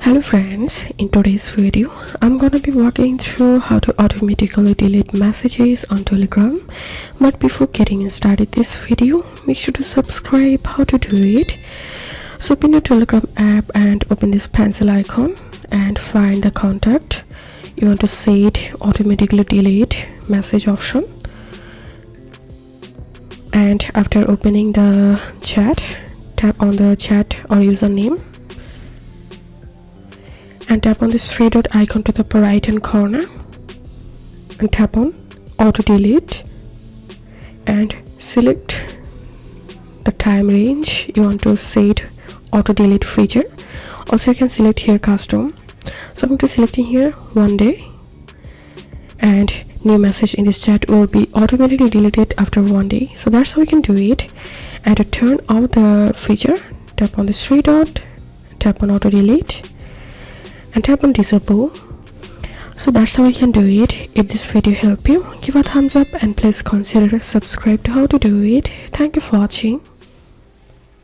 Hello friends, in today's video I'm gonna be walking through how to automatically delete messages on Telegram. But before getting started this video, make sure to subscribe. How to do it? So open your Telegram app and open this pencil icon and find the contact. You want to set automatically delete message option, and after opening the chat, tap on the chat or username and tap on this three dot icon to the right hand corner and tap on auto delete and select the time range you want to set auto delete feature. Also you can select here custom, so I'm going to selecting here 1 day, and new message in this chat will be automatically deleted after 1 day. So that's how we can do it. And to turn off the feature, tap on this three dot, tap on auto delete and tap on disable. So that's how I can do it. If this video helped you, give a thumbs up and please consider subscribe to how to do it. Thank you for watching.